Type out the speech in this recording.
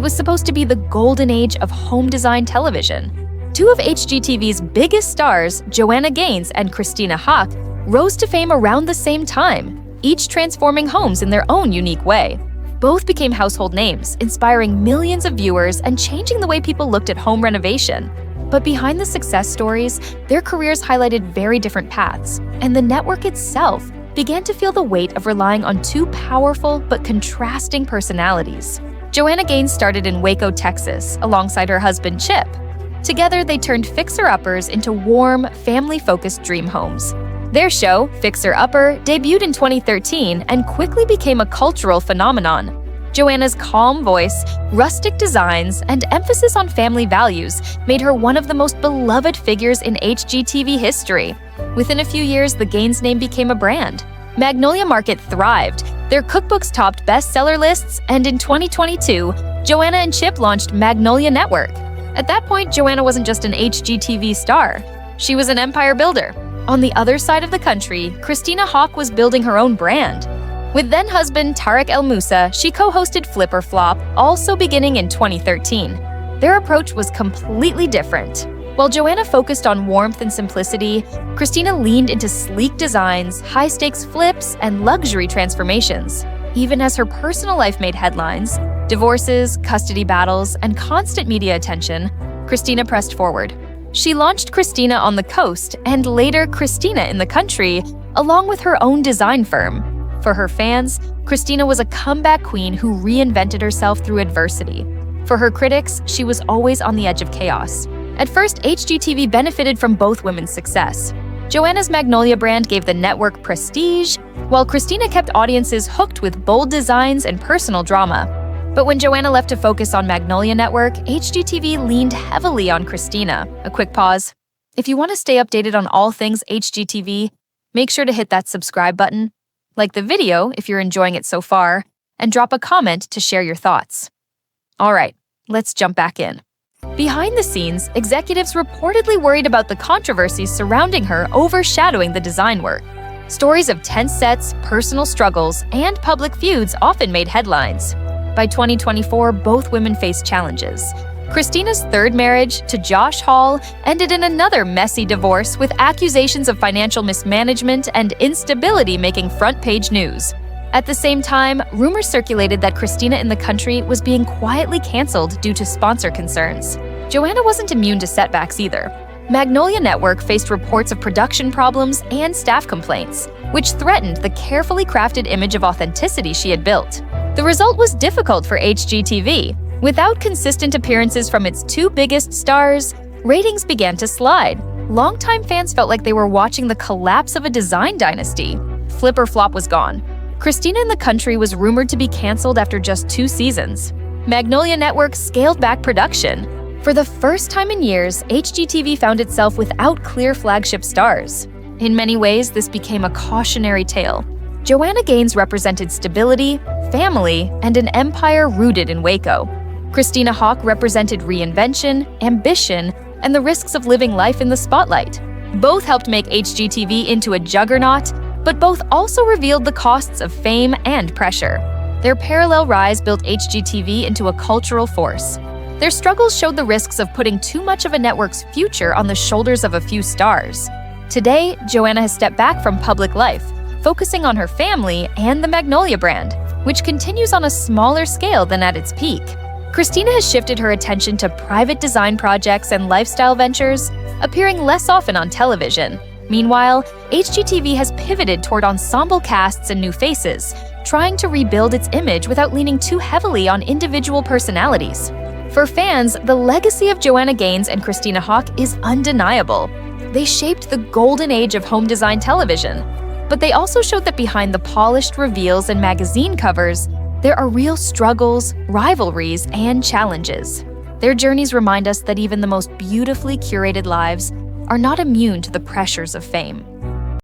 was supposed to be the golden age of home design television. Two of HGTV's biggest stars, Joanna Gaines and Christina Haack, rose to fame around the same time, each transforming homes in their own unique way. Both became household names, inspiring millions of viewers and changing the way people looked at home renovation. But behind the success stories, their careers highlighted very different paths, and the network itself began to feel the weight of relying on two powerful but contrasting personalities. Joanna Gaines started in Waco, Texas, alongside her husband Chip. Together, they turned fixer-uppers into warm, family-focused dream homes. Their show, Fixer Upper, debuted in 2013 and quickly became a cultural phenomenon. Joanna's calm voice, rustic designs, and emphasis on family values made her one of the most beloved figures in HGTV history. Within a few years, the Gaines name became a brand. Magnolia Market thrived. Their cookbooks topped bestseller lists, and in 2022, Joanna and Chip launched Magnolia Network. At that point, Joanna wasn't just an HGTV star. She was an empire builder. On the other side of the country, Christina Haack was building her own brand. With then-husband Tarek El Moussa, she co-hosted Flip or Flop, also beginning in 2013. Their approach was completely different. While Joanna focused on warmth and simplicity, Christina leaned into sleek designs, high-stakes flips, and luxury transformations. Even as her personal life made headlines, divorces, custody battles, and constant media attention, Christina pressed forward. She launched Christina on the Coast and later Christina in the Country, along with her own design firm. For her fans, Christina was a comeback queen who reinvented herself through adversity. For her critics, she was always on the edge of chaos. At first, HGTV benefited from both women's success. Joanna's Magnolia brand gave the network prestige, while Christina kept audiences hooked with bold designs and personal drama. But when Joanna left to focus on Magnolia Network, HGTV leaned heavily on Christina. A quick pause. If you want to stay updated on all things HGTV, make sure to hit that subscribe button, like the video if you're enjoying it so far, and drop a comment to share your thoughts. All right, let's jump back in. Behind the scenes, executives reportedly worried about the controversies surrounding her overshadowing the design work. Stories of tense sets, personal struggles, and public feuds often made headlines. By 2024, both women faced challenges. Christina's third marriage, to Josh Hall, ended in another messy divorce with accusations of financial mismanagement and instability making front-page news. At the same time, rumors circulated that Christina in the Country was being quietly canceled due to sponsor concerns. Joanna wasn't immune to setbacks either. Magnolia Network faced reports of production problems and staff complaints, which threatened the carefully crafted image of authenticity she had built. The result was difficult for HGTV. Without consistent appearances from its two biggest stars, ratings began to slide. Longtime fans felt like they were watching the collapse of a design dynasty. Flip or Flop was gone. Christina in the Country was rumored to be canceled after just 2 seasons. Magnolia Network scaled back production. For the first time in years, HGTV found itself without clear flagship stars. In many ways, this became a cautionary tale. Joanna Gaines represented stability, family, and an empire rooted in Waco. Christina Haack represented reinvention, ambition, and the risks of living life in the spotlight. Both helped make HGTV into a juggernaut, but both also revealed the costs of fame and pressure. Their parallel rise built HGTV into a cultural force. Their struggles showed the risks of putting too much of a network's future on the shoulders of a few stars. Today, Joanna has stepped back from public life, focusing on her family and the Magnolia brand, which continues on a smaller scale than at its peak. Christina has shifted her attention to private design projects and lifestyle ventures, appearing less often on television. Meanwhile, HGTV has pivoted toward ensemble casts and new faces, trying to rebuild its image without leaning too heavily on individual personalities. For fans, the legacy of Joanna Gaines and Christina Haack is undeniable. They shaped the golden age of home design television. But they also showed that behind the polished reveals and magazine covers, there are real struggles, rivalries, and challenges. Their journeys remind us that even the most beautifully curated lives are not immune to the pressures of fame.